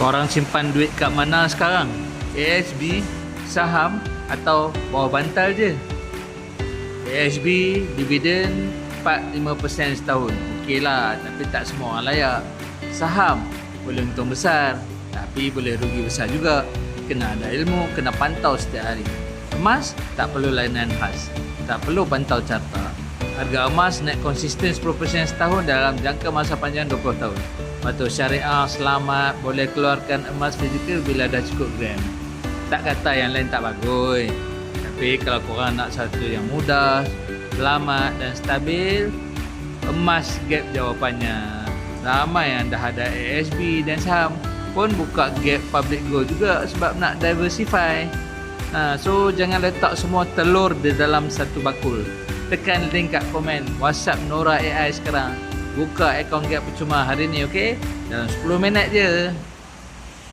Korang simpan duit kat mana sekarang? ASB, saham atau bawah bantal je? ASB, dividen 4-5% setahun. Okey lah, tapi tak semua orang layak. Saham, boleh untung besar, tapi boleh rugi besar juga. Kena ada ilmu, kena pantau setiap hari. Emas, tak perlu layanan khas. Tak perlu pantau carta. Harga emas naik konsisten 10% setahun dalam jangka masa panjang 20 tahun. Patut Syariah selamat boleh keluarkan emas fizikal bila dah cukup gram. Tak kata yang lain tak bagus. Tapi kalau korang nak satu yang mudah, selamat dan stabil, emas gap jawapannya. Ramai yang dah ada ASB dan saham pun buka gap public gold juga sebab nak diversify. So jangan letak semua telur di dalam satu bakul. Tekan link kat komen WhatsApp Nora AI sekarang. Buka akaun Gap percuma hari ni, okey? Dalam 10 minit je.